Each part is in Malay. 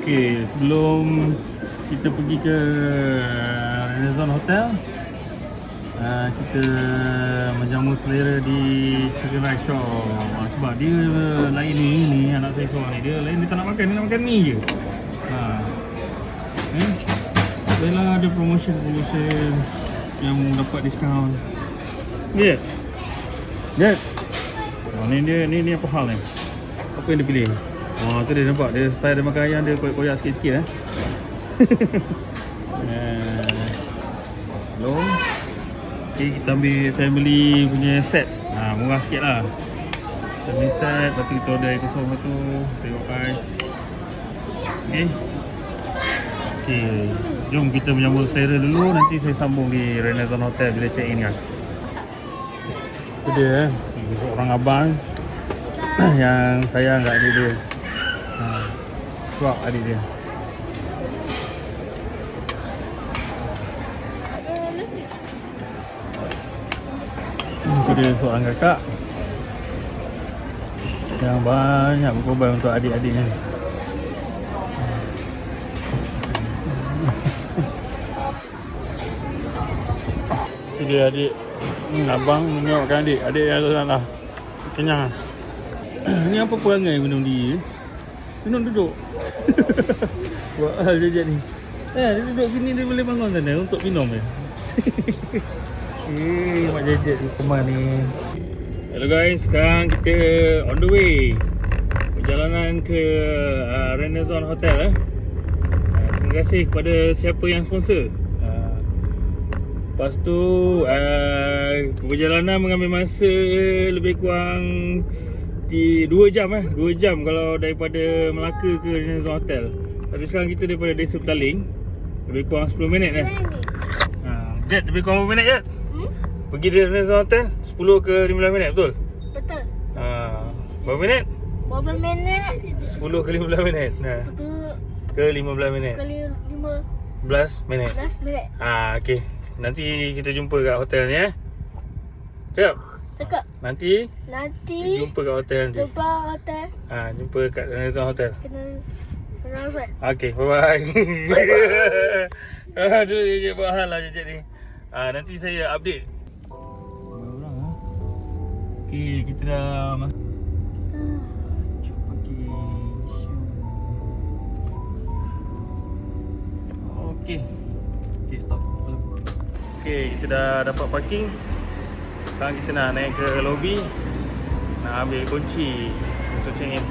Okey, sebelum kita pergi ke Renaissance Hotel, kita menjamu selera di Chicken Rice Shop. Sebab dia lain ni anak saya seorang ni, dia lain, dia tak nak makan, dia nak makan ni je. Bella ada promotion yang dapat diskaun. Lihat. Ni apa hal ni? Apa yang dia pilih? Tu dia nampak, dia style dia makan ayam dia koyak-koyak sikit-sikit Belum. Okay, kita ambil family punya set. Murah sikit lah. Family set, lepas tu kita order air kosong satu, tengok ais. Okay, jom kita menyambut selera dulu. Nanti saya sambung di Renaissance Hotel bila check in kan. Itu dia orang abang yang sayang kat adik dia. Sebab adik dia. Itu dia seorang kakak yang banyak berkorban untuk adik-adiknya. Itu dia adik. Abang menengokkan adik. Adik yang tu dah kenyang. Ni apa perangai minum dia? Minum duduk. Buat hal dia ni. Dia duduk sini, dia boleh bangun sana untuk minum je. Mak Jejet di rumah ni. Hello guys, sekarang kita on the way. Perjalanan ke Renaissance Hotel. Terima kasih kepada siapa yang sponsor. Lepas tu perjalanan mengambil masa lebih kurang 2 jam 2 jam kalau daripada Melaka ke Renaissance Hotel. Tapi sekarang kita daripada Desa Petaling, lebih kurang 10 minit Jet, lebih kurang berapa minit Jet? Pergi di Renaissance Hotel 10 ke 15 minit, betul? Betul. Berapa minit? Berapa minit? 10 ke 15 minit. 10 ke 15 minit. ke 11 minit. 15 minit. Okey. Nanti kita jumpa kat hotel ni Cakap? Cakap. Nanti Nanti jumpa kat hotel nanti. jumpa hotel. Jumpa kat Renaissance Hotel. Kena Renaissance. Okey, bye-bye. Aduh, dia buat hal lah Jejet ni. Nanti saya update. Orang Okey, kita dah masuk. Okey, stop. Okey, kita dah dapat parking. Sekarang kita nak naik ke lobby, nak ambil kunci untuk check in.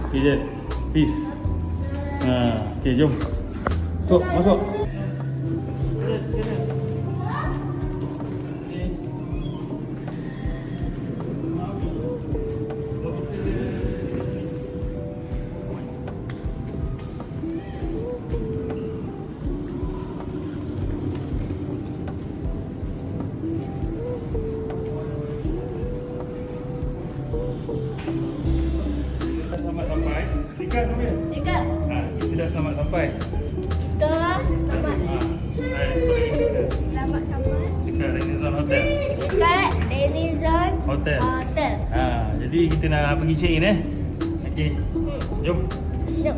Okay je, peace. Okay, jom. Masuk. Selamat sampai. Ikat tu dia. Ikat. Kita dah selamat sampai. Selamat sampai. Dekat Renaissance Hotel. Dekat Renaissance Hotel. Hotel. Jadi kita nak pergi check in Okey. Jom. Jom.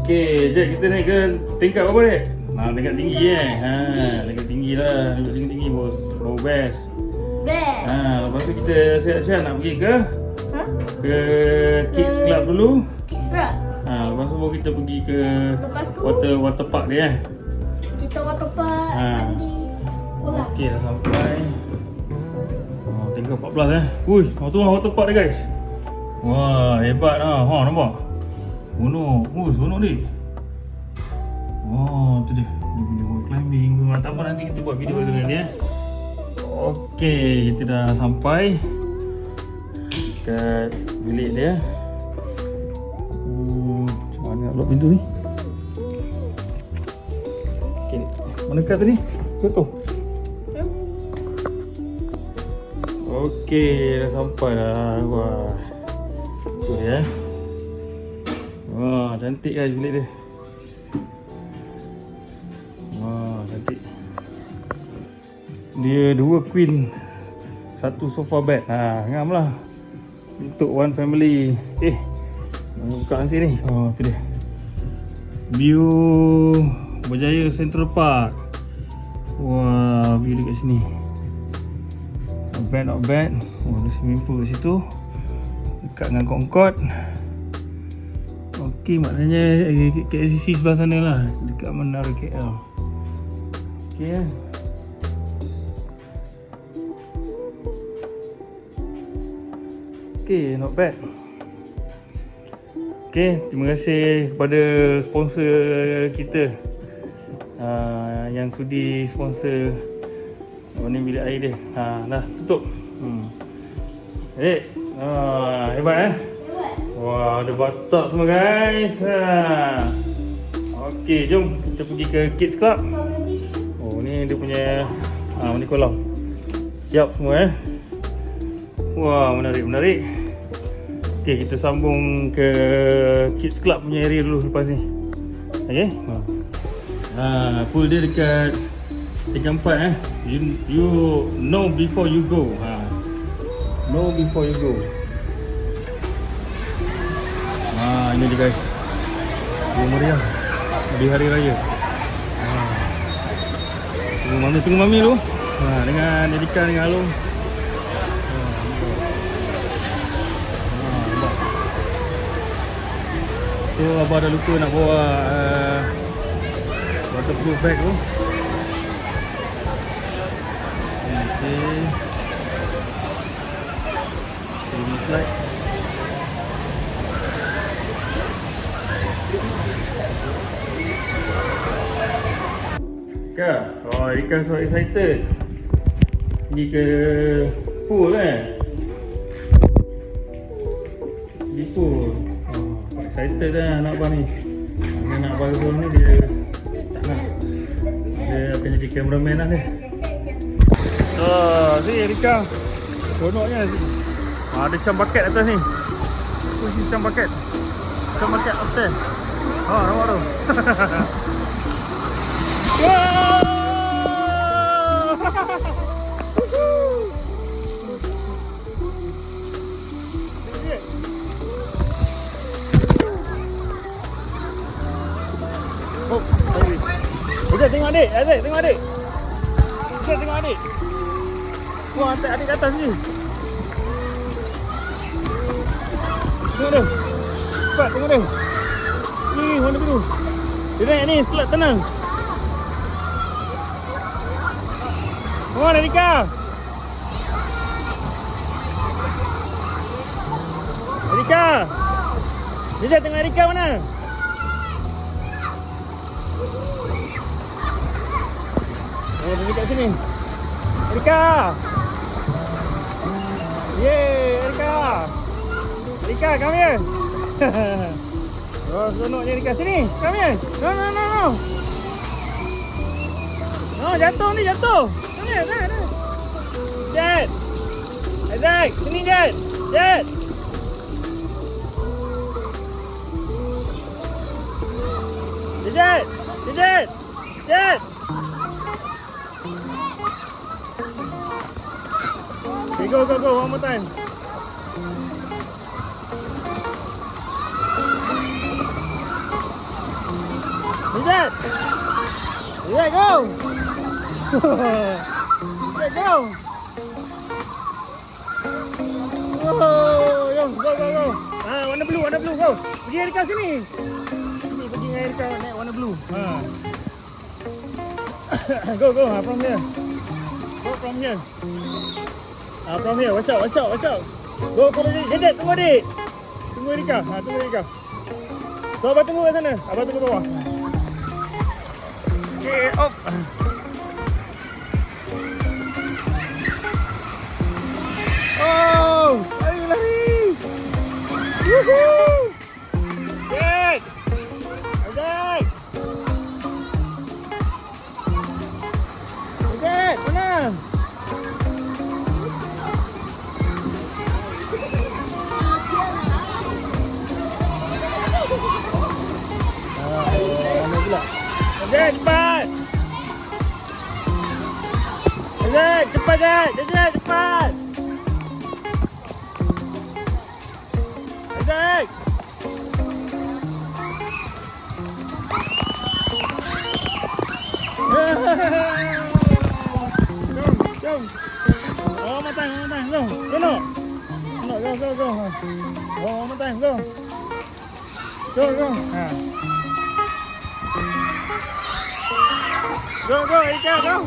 Okey, Jack, kita naik ke tingkat berapa ni? Tingkat tinggi tingkat tinggi lah. Tinggi baru best. Best. Lepas tu kita siap-siap nak pergi ke Huh? ke Kids Club dulu. Kids Club. Lepas tu baru kita pergi ke Lepas tu water park dia. kita water park, mandi. Pulang. Okey, dah sampai. Tinggal 14 Ui, tu water park dia guys. Wah, hebat lah. Nampak? Seronok ni. Tu dia. Dia punya wall climbing. Tak apa, nanti kita buat video dengan dia. Okey, kita dah sampai kat bilik dia. Macam mana nak lock pintu ni? Okey, mana kat tadi? Jatuh. Okey, dah sampai dah. Wah. Tu dia. Wah, cantik guys bilik dia. Wah, cantik. Dia 2 queen, 1 sofa bed. Ngam lah. Untuk one family. Buka sini ni. Tu dia. View Berjaya Central Park. Wah, view dekat sini. Not bad. Ada swimming pool kat situ. Dekat dengan Concord. Okey, maknanya KLCC sebelah sana lah. Dekat Menara KL. Okey kan? Okey, not bad. Okey, terima kasih kepada sponsor kita yang sudi sponsor ni bilik air dia. Dah tutup. Adik, hebat Wah, ada batak semua guys. Okey, jom kita pergi ke Kids Club. Ni dia punya ni kolam. Siap semua Wah, menarik. Okey, kita sambung ke Kids Club punya area dulu lepas ni. Okey. Pool dia dekat tingkat 4 You know before you go. Know before you go. Ini dia guys. Meriah di hari raya. Tunggu mami dulu. Dengan Erika dengan Alung. So abah dah lupa nak bawa waterproof bag tu. Okay. Ini slide. Erika so excited. Pergi ke pool Di pool. Excited dah anak abang ni. Anak abang ni dia tak nak. Dia akan jadi cameraman lah dia. Ni Erika. Seronoknya. Ada cam bucket atas ni. Cam bucket. Cam bucket upstairs. Nampak tu. Tengok adik, tengok adik. Tengok adik. Wah, hantar adik ke atas ni. Tengok dia. Cepat, tengok dia. Ni, warna biru. Dia naik ni, selat tenang. Come on, Erika. Erika. Dia tengok Erika mana? Dia dekat sini. Erika. Yeay, Erika. Erika, come here. Seronoknya Erika. Sini, come here. No. No, jatuh ni, jatuh. Come here, nah. Jet. Isaac, sini Jet. Jet. Jet. Okay, go, one more time. Zed. Zed, go. Zed, go. Oh, yo, go, go, go. Warna blue, go. Pergi Erika sini. Sini pergi dengan Erika naik warna blue. Go, go. From here. Go from here. From here. Watch out. Go, Zed, tunggu adik. Tunggu Erika. Tunggu Erika. So, abang tunggu kat sana. Abang tunggu bawah. Okay, up. Oh, lari. Woohoo! Zed! Zed! Zed, mana? Mana pula? Zed, cepat! Zed, cepat Zed! Zed, cepat! Zed! Jom! Oh, matang, go! Go! Oh, matang, go! Go! Go, Erika, go!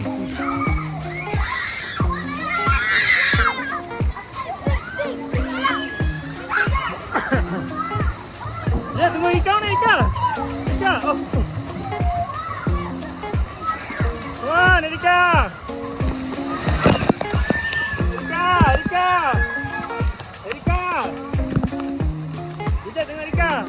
Ya, tunggu Erika ni, Erika! Oh! Wah, Erika! Erika! Kita tengok Erika!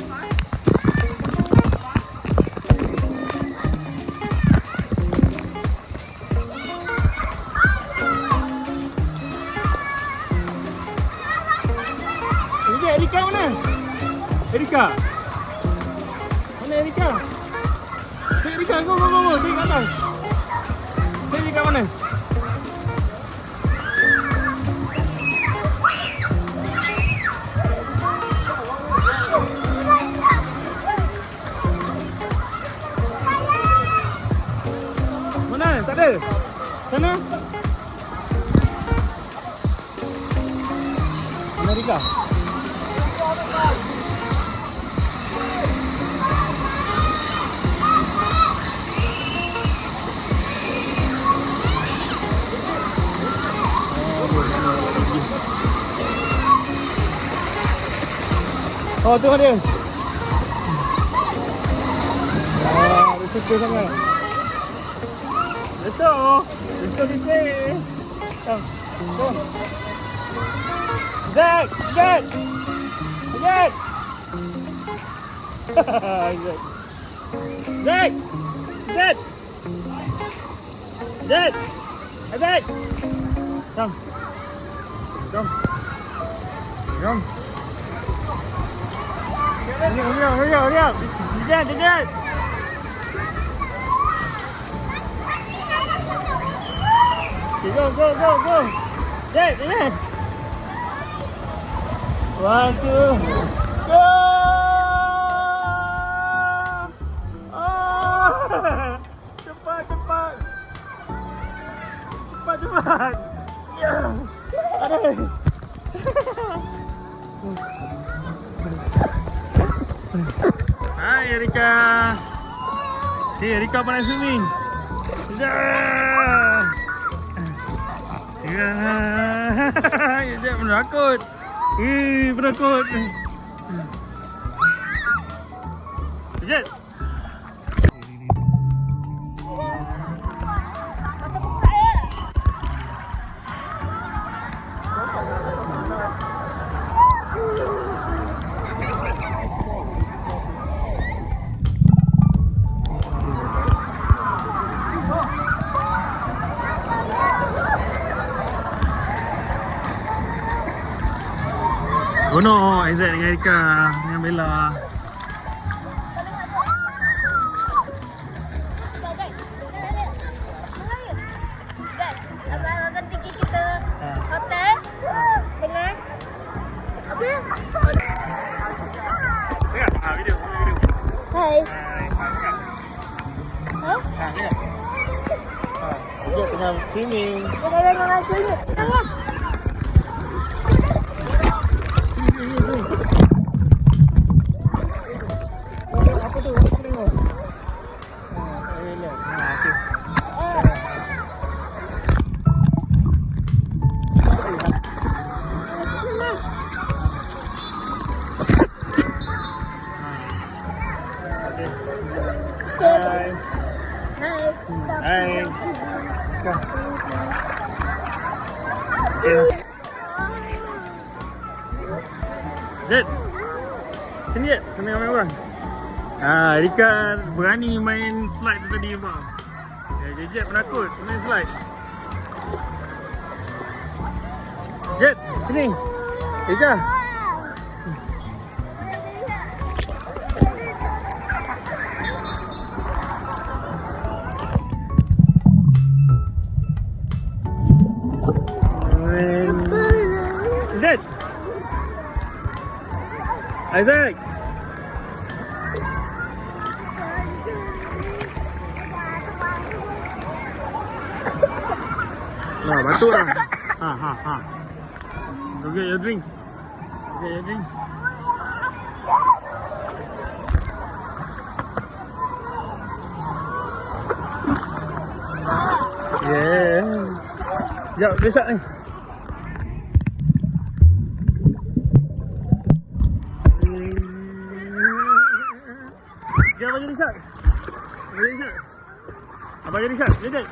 Erika mana? Erika? Mana Erika? Erika, go. Dia kat atas. Erika mana? Mana? Tak ada? Sana? Mana Erika? Oh, tengok dia. Dia suka sangat. Betul kita. Go. Zed. Zed. Jom. Hurry up. Zed. Go. Zed. 1, 2, go! Oh! Cepat. Ya. Aduh. Hai Erika. Si Erika pandai swimming. Ya. Dia menakut. Penakut. Sekejap. Oh no, Aizat dengan Erika dengan Bella. Abang pergi kita hotel dengan apa? Tengok, video. Hai. Hai. tengah swimming. Tengah sini. Tengah. Apa tu? Apa tengok? Elok. Okey. Hai. Hai. Kak. Jet. Sini Jet, sini ramai orang. Rika berani main slide tu tadi bang. Jet penakut main slide. Jet, sini. Rika. Jet. Isaac. Nah, batuk lah. Ha. Go get your drinks. Go get your drinks. Yeah. Sekejap, dia shot ni. Sekejap, abang jadi shot. Abang jadi shot. Abang jadi shot. Sekejap.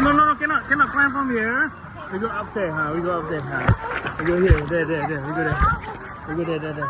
No, cannot climb from here. We go upstairs, we go up there, We go here, there, we go there. We go there,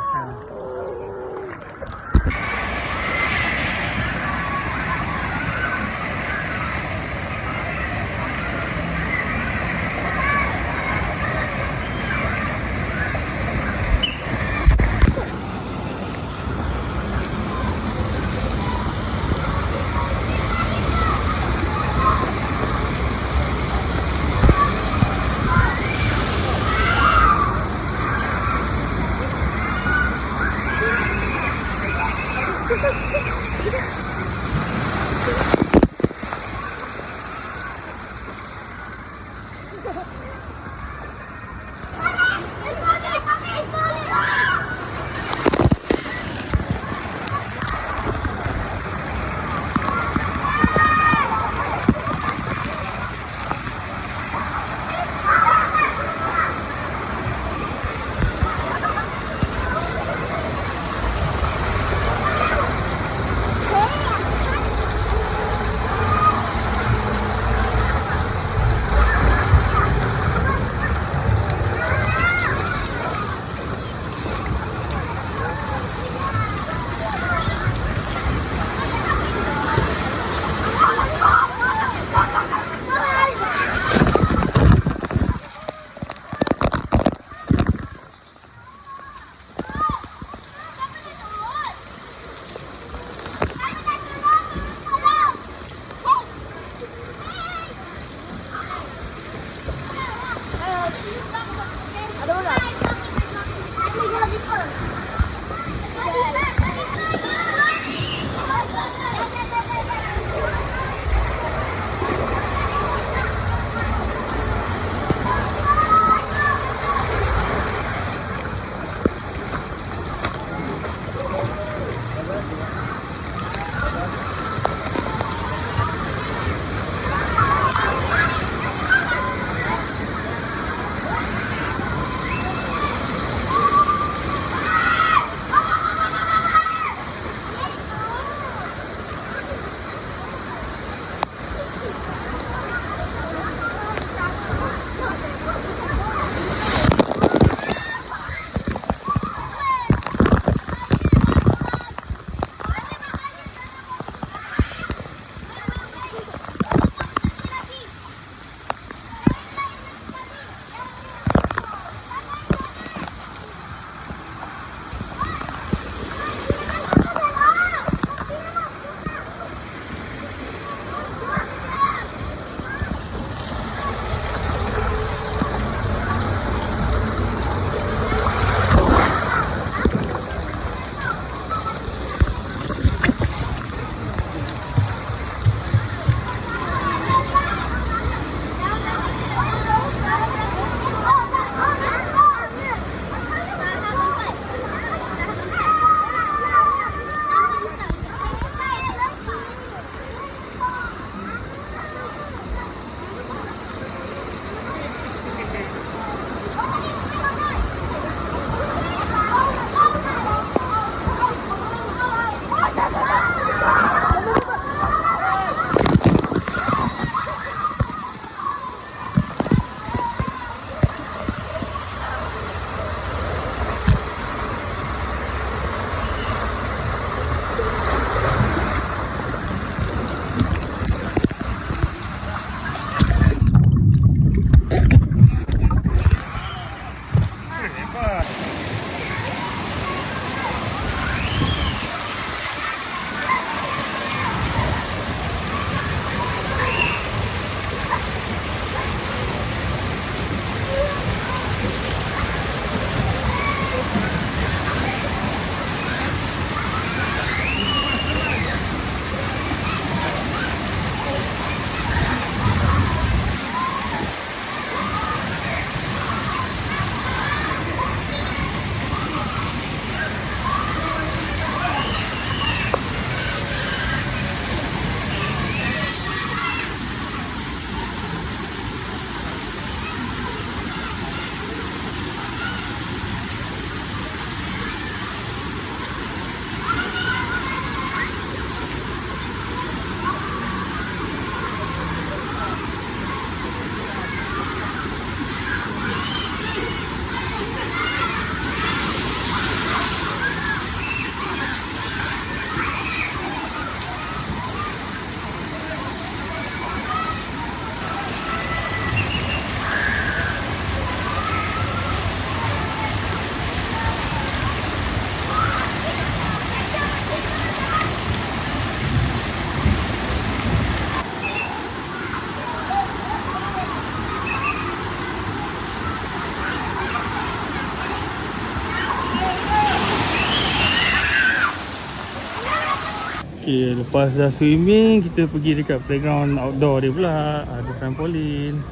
Okay, lepas dah swimming, kita pergi dekat playground outdoor dia pula. Ada trampolin.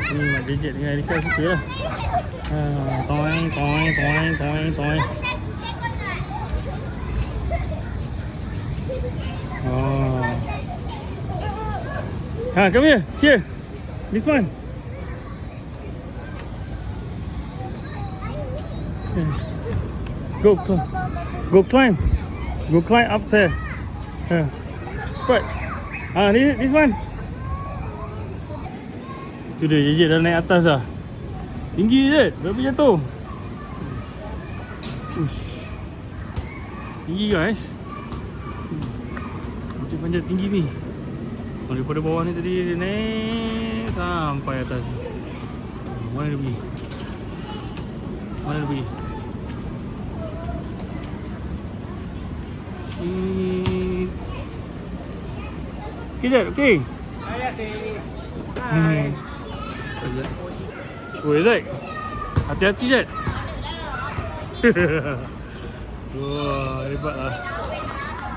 Sini Mak Jejet dengan Erika suka lah. Toing, toing, toing, toing, toing. Come here. Here. This one. Go climb. Go climb up there. What? This one. Tu dia, Jejet dah naik atas dah. Tinggi je, berapa jatuh? Ush. Tinggi guys. Panjat tinggi ni. Daripada bawah ni tadi dia naik sampai atas. Mana dia pergi? Mana dia pergi? Kejap, okey. Hai. Oh, Zek. Hati-hati, Zek. Wah, hebat lah.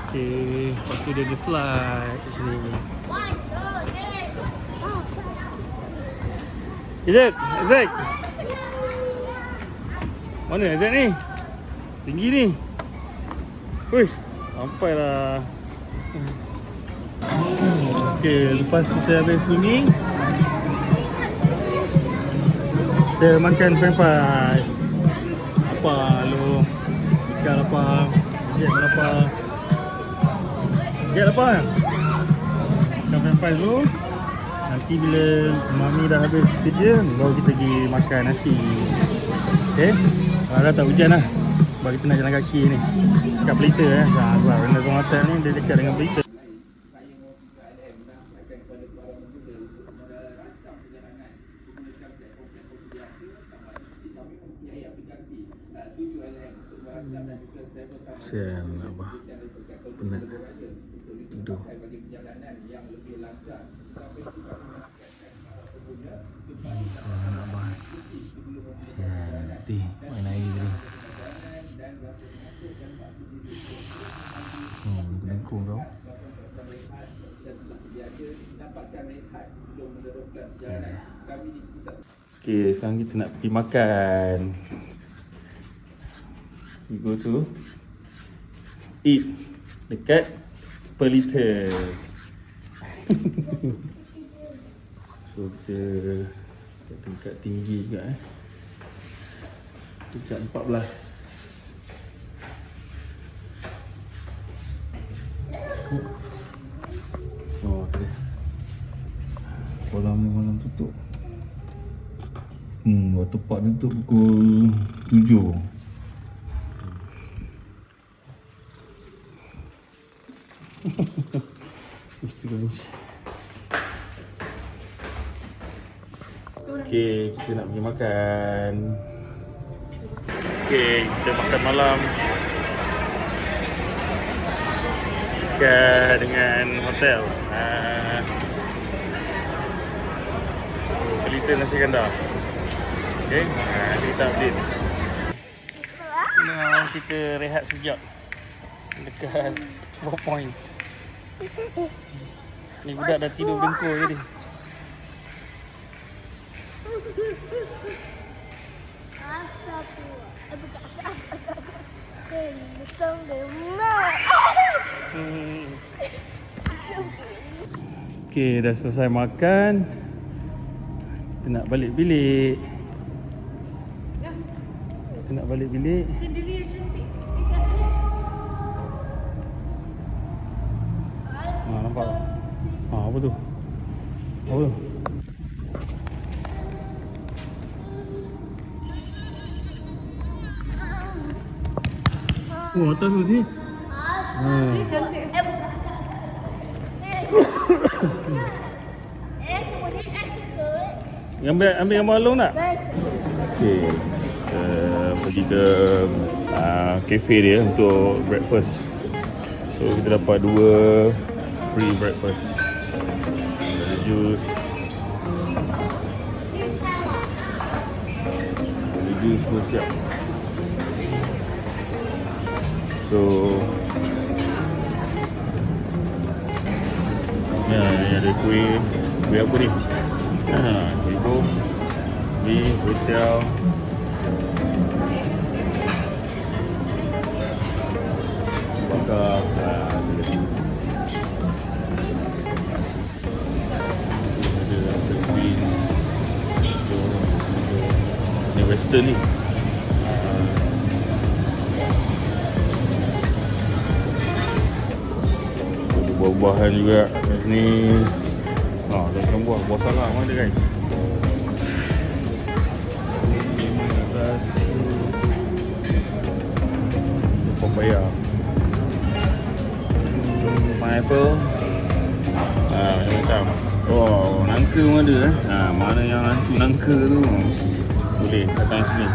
Okay, lepas tu dia ada slide kat sini. Zek. Mana Zek ni? Tinggi ni. Wuih, sampai lah. Okay, lepas kita habis swimming, kita makan french. Apa lu? Ikan apa? Jet apa? Jet apa? Makan french dulu. Nanti bila mami dah habis kerja, baru kita pergi makan nasi. Okay? Dah tak hujan lah. Sebab kita nak jalan kaki ni. Dekat Pelita sebab Renaissance Hotel ni dia dekat dengan Pelita. Sian Abah. Penat. Tidur. Sian Abah. Sian hati. Main air tadi. Bengkung kau. Okay, sekarang kita nak pergi makan. We go to eat dekat Pelita. So kita kat tingkat tinggi juga tingkat 14. Oh, okay. Malam tutup. Waktu park tutup pukul 7. Mesti guys. Okay, kita nak pergi makan. Okay, kita makan malam dengan hotel. Pelita nasi kandar. Okay, kita update. Now kita rehat sekejap dekat 4 point. Ni budak dah tidur dengkur tadi. Okay, dah selesai makan. Kita nak balik bilik. Sendiri yang cantik. Nampak tak? Apa tu? Oh, atas tu sih. Cantik. Ambil gambar long tak? Okay, kita pergi ke cafe dia untuk breakfast. So kita dapat 2 free breakfast. Ada jus. Semua siap. So kuih apa ni? Hidung ni hotel. Bakar ni western ni. Ada buah-buahan juga kat sini. Tentang buah salak mana guys? Papaya, pineapple, macam. Oh, nangka pun ada. Mana yang nangka tu boleh datang sini.